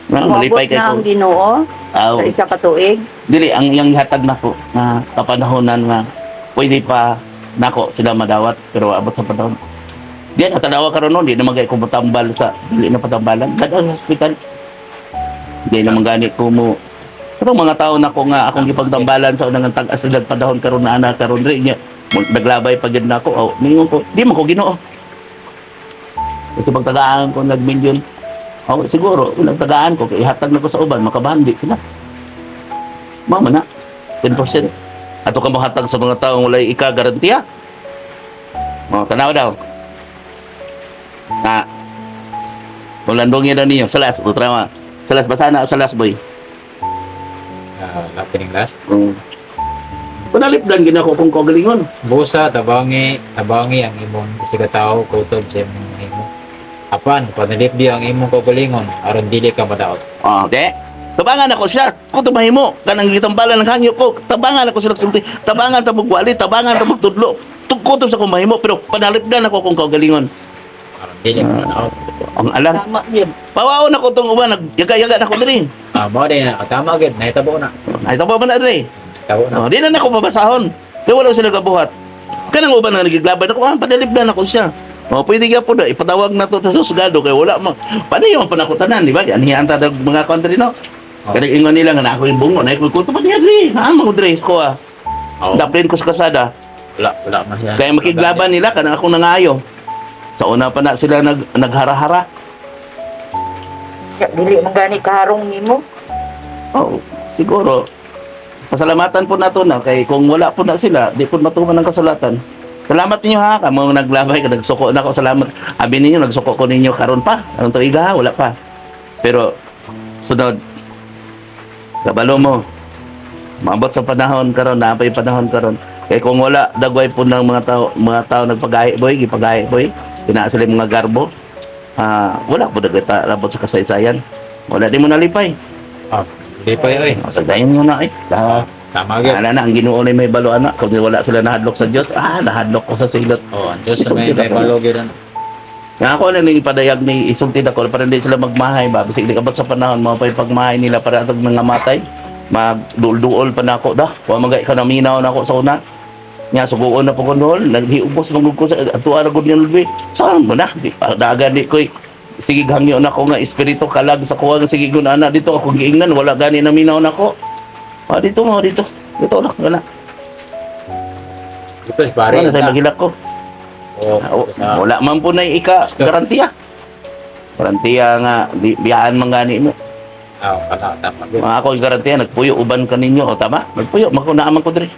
Umabot
Malipay kay
na ang
ko.
Ginoo sa isa ka tuig.
Dili ang iyang hatag nako na kapanahonan nga pwede pa nako sila madawat pero abot sa panahon. Diyan atanawa karon no, di na magay ko matambal sa dili na patambalan. Dagang hospital. Di na gani ko mo. Pero mga tao nako nga akong gipagtambalan sa unang tag-as na panahon karon na ana karon ri niya. Naglabay pa gyud nako. Oh, ningon ko, di mo ko Ginoo. Kasi pagtagaan ko nag-million. Oh, siguro, nagtagaan ko, kaya ihatag na ko sa uban, makabandi sila. Mama na, 10%. Ato ka mahatag sa mga taong walay ika-garantiya. Oh, tanaw daw. Na, mulandong yan ninyo, salas, utrama. Salas, basa na, salas, boy.
Lapining last.
Panalip lang ginako kung kagalingon.
Busa, tabangi ang imong isigataw, kutob sa imong imo. Apan, panalip di ang imong kagalingon, aron dili ka madaot.
Okay? Tabangan ako siya. Kung tumahimo, kanang gitambalan ng hangyo ko, tabangan ako sila sulti. Tabangan ta magwali, tabangan ta magtudlo. Tugkutob sa kumaimo, pero panalip lang ako kung kagalingon.
Aron dili ka madaot.
Ang alam.
Tama yun.
Pawaon ako tong uban, nagyaga-yaga na ako diri.
Mao din na, tama gid, nahitabo na.
Ay, ito pa ba na diri?
Tabo na.
Di na ako mabasahon. Kaya wala sila kabuhat. Kanang uban na nagiglaban ako, panalip lang ako siya. Pwede ka po na, ipatawag na to sa susgado, kaya wala mo. Paano yung panakutanan, di ba? Anihan ta ng mga country, no? Kaya ingon nila nga na ako yung bungo, na ikuy ko, pa niya, diri, mo diri, ko Daplin ko sa kasada.
Wala man yan.
Kaya makiglaban nila, kanang ako nangayo. Sa una pa na sila naghara-hara.
Dili man gani kaharong nimo.
Siguro. Pasalamatan po nato na, kay kung wala po na sila, di po matuman ng kasulatan. Salamat ninyo ha, kamo naglabay, nagsuko na ako, salamat. Abi ninyo, nagsuko ko ninyo karon pa. Anong tuiga ha, wala pa. Pero, sunod, kabalo mo, maabot sa panahon karon, napay panahon karon. Kaya kung wala, dagway po ng mga tao nagpagahi boy, gipagahi boy, tinaa sila yung mga garbo. Wala po dagway rabot sa kasaysayan. Wala di mo nalipay.
Di pa yun.
Sagdayan mo na eh.
Tama gid.
Ala na, ang Ginoo na may balo anak. Kung wala sila nahadlok sa Diyos, nahadlok ko sa silot.
Ang Diyos sa may balog yun.
Nga ako na nang ipadayag ni isultid ako para hindi sila magmahay ba. Bisig di kabot sa panahon, mga pa pagmahay nila para atog mga matay. Magduol-duol pa na ako da. Wa magay ka naminaw na ako sa una. Nya suguon na po ko noon, naghiubos mangud ko sa atuwa ra gud ni Lulwi. Saan mo na? Di dagan di koy sige hangyo na ko nga espiritu kalag sa kuha nga sige guna na dito ako giingnan wala gani naminaw na ko. Dito mo dito. Dito na gana.
Ito si pare.
Ano sa magilak ko? Wala man po na garantiya. Garantiya nga biyaan man gani mo.
Tama gid.
Ako yung garantiya nagpuyo uban kaninyo o tama? Nagpuyo magkunaaman ko diri.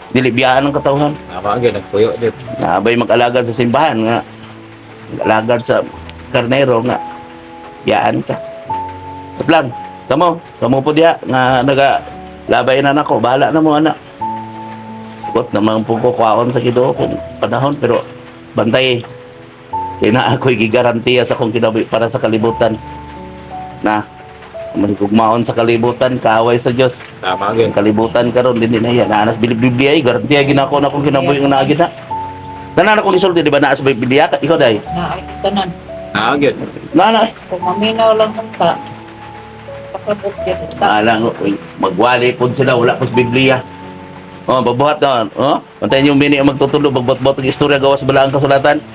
Dili biyaan ang katawhan.
Tama gid, nagpuyo dit.
Nabay mag-alagad sa simbahan nga. Mag-alagad sa karnero nga. Biyaan ka. At lang, kamo po diya nga labay na nako, bahala na mo anak. Sugot naman po ko kuwaon sa Ginoo kung panahon pero bantay. Kaya ako'y gigarantiya sa kong kinabuhi para sa kalibutan. Na magkugmaon sa kalibutan, kaaway sa Diyos.
Tama gid.
Ang kalibutan karon din na yan. Naanas Biblia ay garantiya ginako na kong kinabuhi ang naagid na. Tanan akong isulti di ba naas Biblia ka ikaw dai?
Na ay tanan.
Gid.
Nana.
Kung maminaw lang man ka. Pakabot gyud.
Alang magwali pud sila wala pud Biblia. Babuhat na. Pantayin yung bini ang magtutulog magbot-bot ang istorya gawas bala ang kasulatan.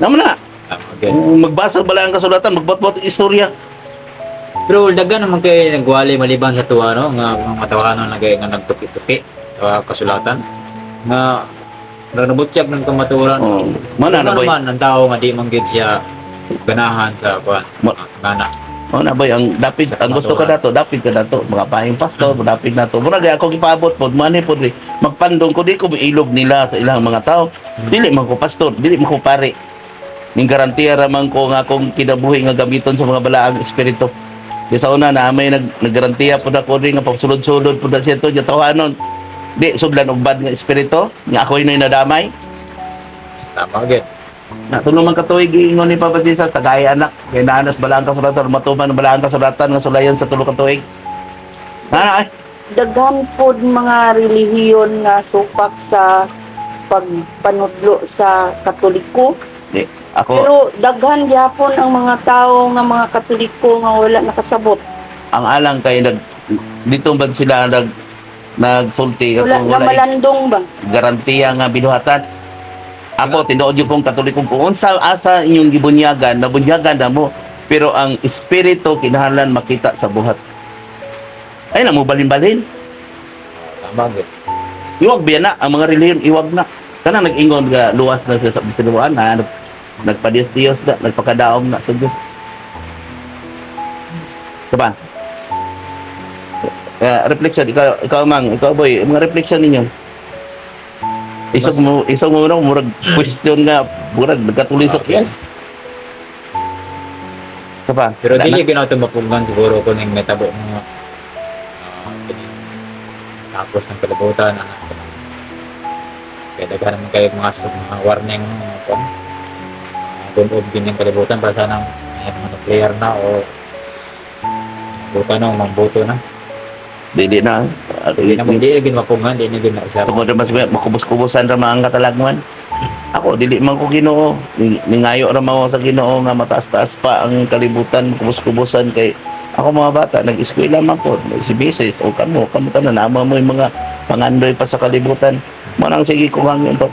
Naman na.
Tama gid.
Magbasa bala ang kasulatan magbot-bot ang istorya.
Pero daghan naman kay nagwali maliban sa tuwa no nga mga tawanon nga nagtupi-tupi sa kasulatan nga nabutyag ng kamaturan.
Mana na boy.
Naman ang tao nga di man gid siya ganahan sa kuan. Ngana.
Na boy ang dapit ang gusto ka dato dapit ka dato mga pahing pastor dapit nato. Mura gay ako gipaabot pod mani pod ri. Magpandong ko di ko ilog nila sa ilang mga tao. Dili man ko pastor, dili man ko pare. Ning garantiya ra man ko nga akong kinabuhi nga gamiton sa mga balaang espiritu. Di sa una na may naggarantiya po na ko rin nga pagsulod-sulod po na siya ito, tawanon. Di, sudlan og bad nga espiritu, nga ako'y no'y nadamay.
Tama gid.
Natulong man katuig ingon ni Papa Jesus, tagay anak, kay naanas balaan kasulatan, matuman balaan kasulatan nga sulayan sa tulo katuig. Ay,
daghan pod mga relihiyon nga supak sa pagpanudlo sa Katoliko.
Di, ako,
Pero daghan gyapon ang mga tao nga mga Katoliko nga wala nakasabot.
ang alang kay dito ba sila nagsulti
Wala
kung
nga
wala
malandong ba?
garantiya nga binuhatan. Ako tinuod yung kong Katoliko kung unsa asa inyong gibunyagan, nabunyagan na mo. Pero ang espiritu kinahanglan makita sa buhat. Ay na mo balin-balin.
Tama gid.
Iwag biya na ang mga relihiyon iwag na. Kana nag-ingon nga luwas na sa tinuan na nagpadiyos-diyos na, nagpakadaom na sa Dios. Diba? Reflection, ikaw mang, ikaw boy, mga reflection ninyo. Isog mo na, murag question nga, murag nagkatulisok, yes. Diba?
Pero dili ginato mapugan siguro ko ning metabo mga tapos ng kalibutan na kaya daghan naman kayo mga warning kung tunog din ng kalibutan para sana mga nuclear na o buta na mambuto na
Dili na.
dili na mo dili gin mapugan dili gin na siya
Tungod naman sa makubos-kubosan ra mga katalagman. Ako dili man ko Ginoo. Ningayo ra mao sa Ginoo nga mataas-taas pa ang kalibutan, kubos-kubosan kay ako mga bata nag-eskwela man po, si Bisis o kamo tanan nama mo yung mga pangandoy pa sa kalibutan. Mo nang sige ko hangin to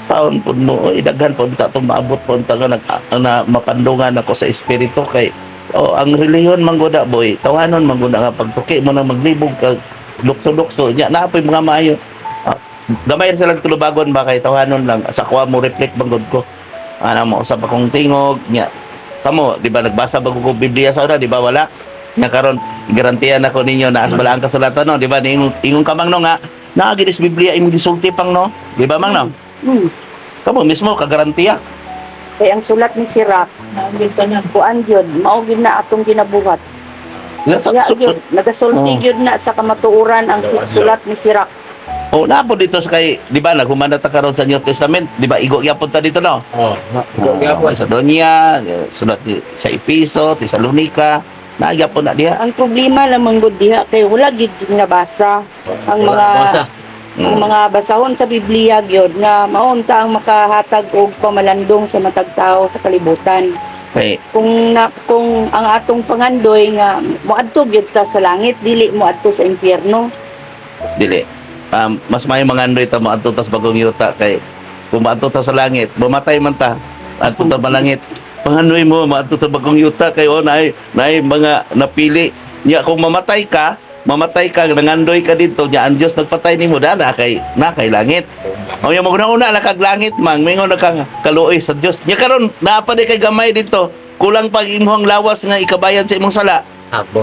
taon pud mo oy daghan pud ta maabot pud ta na mapandungan ako sa espiritu kay ang relihiyon manggoda boy tawanon manggoda nga pagtuki mo na maglibog ka lukso-lukso nya naapoy mga maayo. Gamay sila tulubagon ba kay tawanon lang sa kuha mo reflect bangod ko ana mo usab akong tingog nya kamo di ba nagbasa ba ko Biblia sa una di ba wala nga karon garantiya na ko ninyo na asbala ang kasulatan no di ba ingon kamang no nga naagid is Biblia imong gisulti pang no di ba mang no kamo mismo kagarantiya
Kay ang sulat ni Sirach, naagid ka na kuan gyud, mao gyud na atong ginabuhat. Kaya gyud nagasulti gyud na sa kamatuoran ang sulat ni Sirach.
oh napo dito sa kay di ba naghumana ta karon sa New Testament di ba igo gyapon ta dito no sa Donya sulat sa Episo Tesalonica nagyapon na diha
Ang problema lamang gud diha kay wala gid nabasa ang mga basahon sa Biblia gyud nga maunta ang makahatag og pamalandong sa matag tao sa kalibutan.
kay
Kung ang atong pangandoy nga moadto gyud ta sa langit dili moadto sa impyerno.
dili mas may mga andoy ta maadto tas bagong yuta kay kung maadto ta sa langit mamatay man ta adto ta malangit panganoy mo maadto sa bagong yuta kay naay mga napili nya kung mamatay ka nangandoy ka dito nya ang Dios nagpatay nimo na kay langit o yung una lang kag langit mang mingon na kang kaluoy sa Dios nya karon naa pa di kay gamay dito kulang pag imong lawas nga ikabayan sa imong sala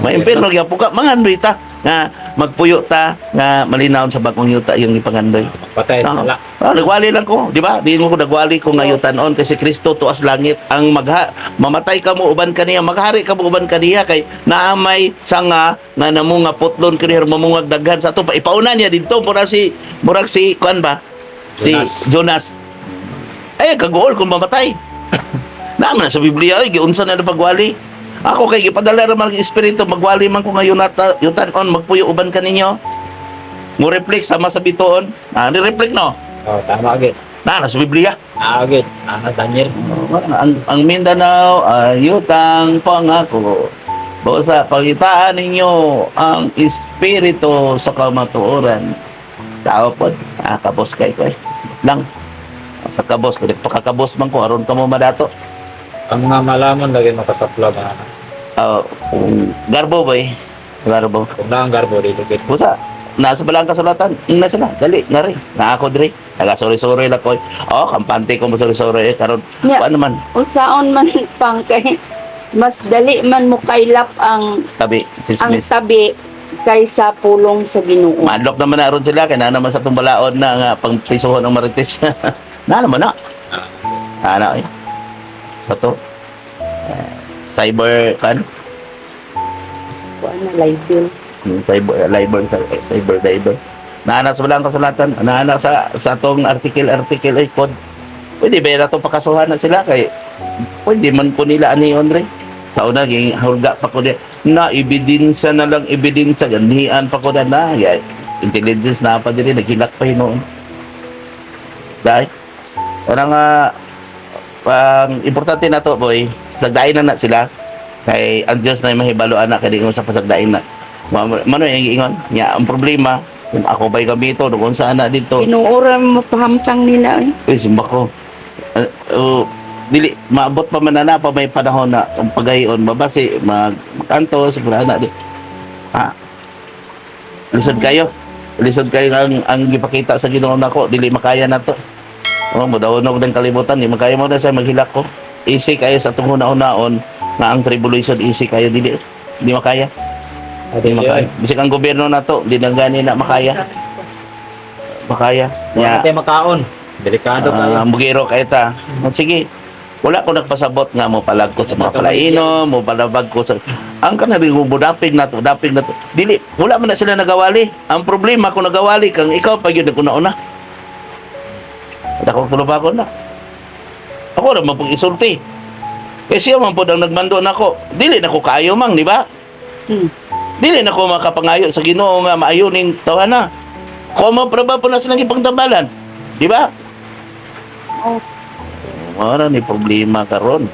maimpirno gyapon ka mangandoy ta nga magpuyo ta nga malinaw sa bagong yuta yung ipangandoy.
patay sala
Nagwali lang ko, di ba? Di mo ko nagwali ko nga yutan-on kasi Kristo tuas langit ang mamatay ka mo uban kaniya, maghari ka mo uban kaniya kay naamay sanga nga namunga putlon kaniya mamungag daghan sa ato pa ipauna niya dito murag si kuan ba? Si Jonas. Ay kagool kung mamatay. Naman sa Biblia ay giunsa na pagwali. Ako kay gipadala ra man espiritu magwali man ko ngayon yutan-on magpuyo uban kaninyo. Mo reflect sama sa bituon. Ni reflect no.
tama gid
Na sa Biblia.
gid Daniel
Ang Mindanao ay yutang pangako. Sa pagitaan ninyo ang espiritu sa kamatuoran. Tao po, kabos kay ko lang. Sa kabos ko, pakakabos man ko, aron ka mo madato.
ang mga malaman lagi makatapla ba
Garbo boy. Garbo.
kung na ang garbo dito gid
Busa, nasa balang kasulatan. Na sila, dali, ngari. Na ako diri. Taga sorry lang ko. Kampante ko mo sorry karon.
Yeah.
Ano man,
Unsaon man pang kay mas dali man mo kailap ang
tabi, sismis.
tabi kaysa pulong sa Ginoo.
Madlok naman na ron sila, kaya na naman sa tumbalaon na nga pang prisuhon ng marites. Na naman na. Ano eh. Sa to. Cyber, kan?
Kuan na live bill.
Cyber diver. Naana sa balang kasulatan, naana sa atong article ay code. Pwede ba na itong pakasuhan na sila kay pwede man po nila aniyon rin. Sa una, ging hulga pa ko na ebidensya na lang, ebidensya, ganihan pa ko na, ya, intelligence na pa din, naghilak pa yun noon. Dahil, parang ang importante na to, boy, sagdain na sila, kay ang Diyos na yung mahibalo anak, kaya di ko sa pasagdain na. Mano yung ingon, ya, ang problema, kung ako ba'y gamito, doon saan na dito,
Tinuura mo pahamtang nila eh.
simba ko. Dili maabot pa man na pa may panahon na ang pagayon mabasi magkanto siguro na di. Ha? Lisod kayo ang gipakita sa Ginoo nako dili makaya nato. Oh, modawonog ng kalibutan di makaya mo na sa maghilak ko. Easy kayo sa tungod una-unaon nga ang tribulation easy kayo dili makaya. Di makaya. Bisik ang gobyerno nato di na gani na makaya. Makaya.
Wala tayo makaon. Delikado kayo.
Bugiro kayo ta. Sige. Wala ko nagpasabot nga mo palag ko sa mga palaino, mo palabag ko sa ang kanabi mo dapig na to. Dili, wala man na sila nagawali. Ang problema kung nagawali kang ikaw pa yun una-una. Ako tulubako na. Ako naman pag isulti. Eh siya man po ang nagmando nako. Dili na ko kaayo mang, di ba? Dili na ko makapangayo sa Ginoo nga maayuning tawana. Kung mapraba po na silang ipangtambalan. Di ba? Wala ni problema karon.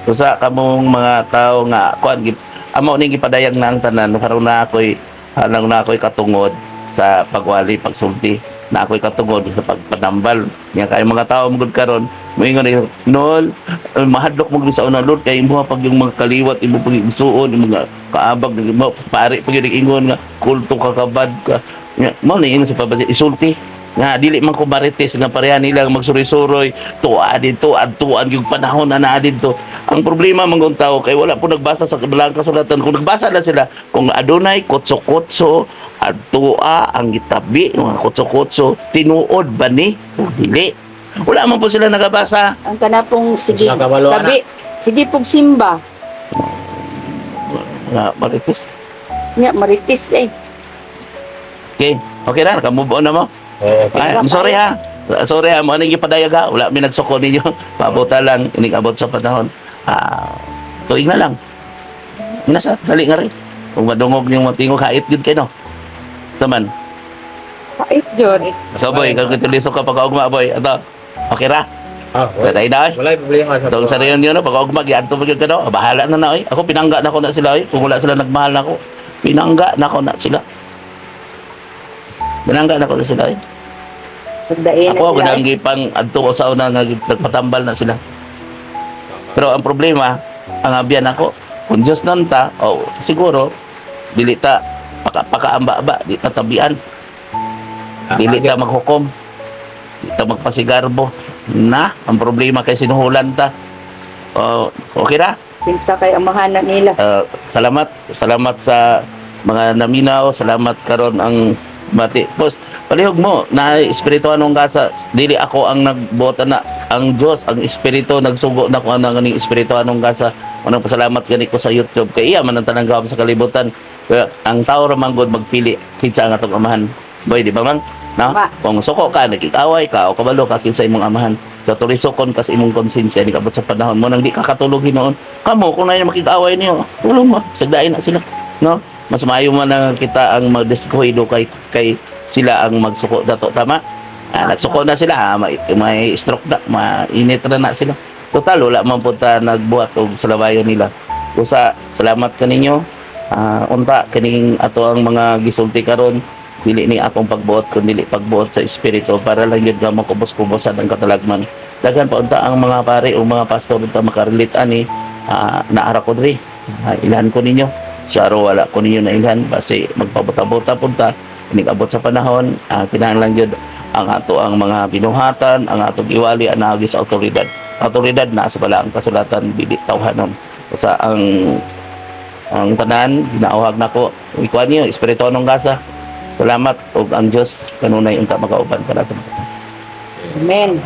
Usa kamong mga tao nga kuan amo ning gipadayag na ang tanan karon na ako'y katungod sa pagwali pagsulti na ako'y katungod sa pagpanambal nga kay mga tao mugod karon moingon nol mahadlok mo sa una Lord kay imo pag yung mga kaliwat imo pag isuon imo nga kaabag mo pare pag ingon nga kulto ka kabad ka mo ni ingon sa pabati isulti nga dili man ko marites nga pareha nila magsuroy-suroy tuwa dito adtuan yung panahon na naa dito. Ang problema mangong tao kay wala po nagbasa sa kabilang kasulatan. Kung nagbasa na sila kung adunay kutso-kutso adtua ang gitabi mga kutso-kutso tinuod ba ni dili wala man po sila nagabasa.
Ang kanapong sige
Nakabalo,
tabi. Sige pog simba.
Nga marites.
Nya maritis eh.
Okay na naka-move on na mo. Ay, I'm sorry ha. Sorry ha, mo ning gipadayag ha. Wala mi nagsuko ninyo. Pabuta lang ining abot sa panahon. Tuig na lang. Minasa, dali nga rin. Kung madungog niyong matingog, hait gud kayo no. Taman.
Pait jud.
So boy, kung kituliso ka pag-augma boy, ato. Okay ra. Taday na oy.
Wala problema sa
Tong sa reunion no, pag-augma giadto pag ka no. Bahala na na oy. Ako pinangga na ko na sila oy. Kung wala sila nagmahal na ko, pinangga na ko na sila. Pinangga na ko na sila oy.
Sagdain na
Ako
sila.
ang gipang adto ko sa una nga nagpatambal na sila. Pero ang problema, ang abyan ako, kung Diyos nanta, siguro dili ta pakaamba-amba, di ta tabian. Dili ta maghukom. Di ta magpasigarbo. Na, ang problema kay sinuhulan ta. Okay na?
Pinsa kay amahanan nila.
Salamat sa mga naminaw, salamat karon ang mati. Pos, palihog mo na espiritu anong gasa, dili ako ang nagbota na ang Dios, ang espiritu nagsugo na ko ang ning espiritu anong gasa. Unang pasalamat gani ko sa YouTube kay iya man ang tanang gawom sa kalibutan. Kaya ang tao ra man gud magpili kinsa ang atong amahan. Boy, di ba man? No?
Ba.
Kung suko ka, nagkikaway ka, o kabalo ka kinsa imong amahan. Sa tulisokon kas imong konsensya ni kabot sa panahon mo nang di ka katulog hinuon. Kamo kung na makikaway niyo, tulong mo, sagdain na sila, no? Mas maayo man na kita ang magdiskuhido kay sila ang magsuko dato tama. Nagsuko na sila, may stroke na, mainit na sila. Total wala man punta nagbuhat og salabayon nila. Usa, salamat kaninyo. Unta kining ato ang mga gisulti karon dili ni akong pagbuot kun dili pagbuot sa espiritu para lang gyud gamong kubos-kubosan ang katalagman. Daghan pa unta ang mga pare o mga pastor unta makarelate ani naara ko diri. Ilhan ko ninyo. Saro wala ko ninyo na ilhan base magpabuta-buta punta inigabot sa panahon kinahanglan gyud ang ato ang mga binuhatan ang atong iwali anagi sa autoridad na sa balaang kasulatan dili tawhanon sa ang tanan ginaawhag nako ikuan niyo espiritu anong gasa. Salamat og ang Dios kanunay unta magauban kanato.
Amen.